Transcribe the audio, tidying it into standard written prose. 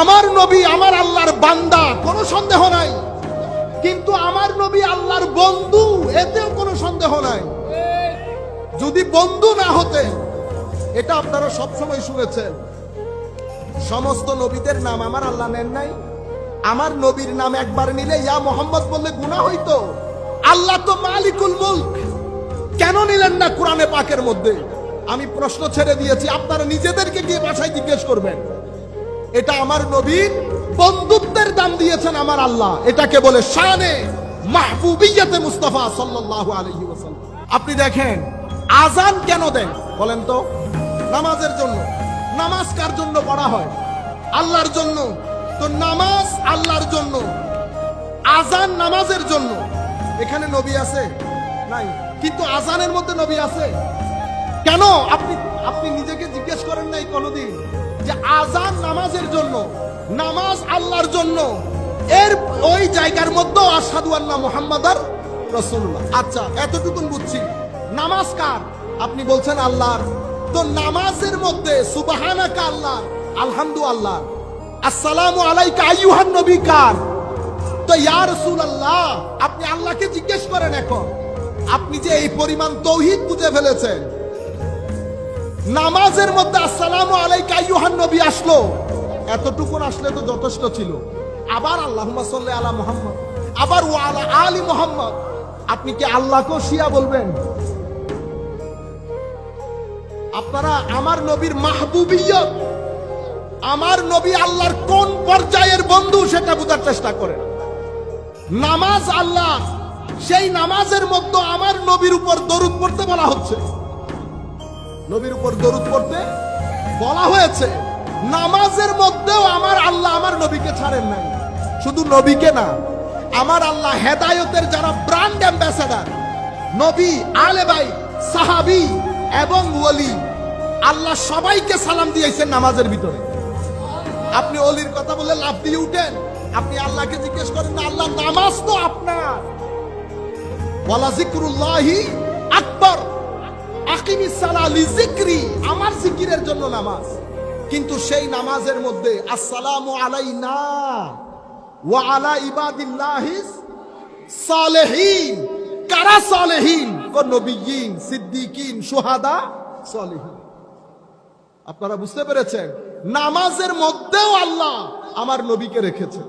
আমার নবী আমার আল্লাহর বান্দা, কোনো সন্দেহ নাই। কিন্তু আমার নবী আল্লাহর বন্ধু, এতেও কোনো সন্দেহ নাই। যদি বন্ধু না হতে, এটা আপনারা সবসময় শুনেছেন, সমস্ত নবীদের নাম আমার আল্লাহ নেন নাই। আমার নবীর নাম একবার নিলে ইয়া মোহাম্মদ বললে গুনাহ হইতো। আল্লাহ তো মালিকুল মুলক, কেন নিলেন না কোরআনে পাকের মধ্যে? আমি প্রশ্ন ছেড়ে দিয়েছি, আপনারা নিজেদেরকে গিয়ে বাসায় জিজ্ঞেস করবেন। এটা আমার নবীর বন্ধুত্বের দাম দিয়েছেন আমার আল্লাহ, এটাকে বলে শানে মাহবুবিয়তে মুস্তাফা সাল্লাল্লাহু আলাইহি ওয়াসাল্লাম। আপনি দেখেন আজান কেন দেন বলেন তো? নামাজের জন্য। নামাজ কার জন্য পড়া হয়? আল্লাহর জন্য। তো নামাজ আল্লাহর জন্য, আজান নামাজের জন্য। এখানে নবী আছে নাই, কিন্তু আজানের মধ্যে নবী আছে কেন? আপনি নিজেকে জিজ্ঞেস করেন নাই কোনদিন যে আজান নামাজের জন্য, নামাজ আল্লাহর জন্য, এর ওই জায়গার মধ্যে আশহাদু আন্না মুহাম্মাদার রাসূলুল্লাহ। আচ্ছা, এতটুকুন বুঝছি। নামাজ কার? আপনি বলছেন আল্লাহর। তো নামাজের মধ্যে সুবহানাকা আল্লাহ, আলহামদু আল্লাহ, আসসালামু আলাইকা আইয়ুহান নবী কার? তো ইয়া রাসূলুল্লাহ, আপনি আল্লাহকে জিজ্ঞেস করেন। এখন আপনি যে এই পরিমাণ তাওহীদ বুঝে ফেলেছেন, নামাজের মধ্যে আসসালামু আলাইকা আইয়ুহান নবী আসলো, এতটুকুন আসলে তো যথেষ্ট ছিল। আবার আল্লাহুম্মা সাল্লি আলা মুহাম্মদ, আবার ওয়া আলা আলি মুহাম্মদ। আপনি কি আল্লাহকে শিয়া বলবেন? আপনারা আমার নবীর মাহবুবিয়ত, আমার নবী আল্লাহর কোন পর্যায়ের বন্ধু সেটা বোঝার চেষ্টা করেন। নামাজ আল্লাহ, সেই নামাজের মধ্যে আমার নবীর উপর দরুদ পড়তে বলা হচ্ছে, নবীর উপর দরুদ পড়তে বলা হয়েছে। নামাজের মধ্যেও আমার আল্লাহ আমার নবীকে ছাড়েন নাই। শুধু নবীকে না, আমার আল্লাহ হেদায়েতের যারা ব্র্যান্ড অ্যাম্বাসেডর, নবী, আলে ভাই, সাহাবী এবং ওলি, আল্লাহ সবাইকে সালাম দিয়েছেন নামাজের ভিতরে। আপনি ওলির কথা বলে লাফ দিয়ে উঠেন, আপনি আল্লাহকে জিজ্ঞেস করেন না, আল্লাহ নামাজ তো আপনার। ওয়ালা যিকরুল্লাহি আকবার, আকিমিস সালাহ লিযিকরি, আমার জিকিরের জন্য নামাজ। কিন্তু সেই নামাজের মধ্যে আসসালামু আলাইনা ওয়া আলা ইবাদিল্লাহিস সালেহিন। কারা সালেহিন? কোন নবিয়্যিন, সিদ্দিকিন, শুহাদা, সালেহিন। আপনারা বুঝতে পেরেছেন? নামাজের মধ্যেও আল্লাহ আমার নবীকে রেখেছেন।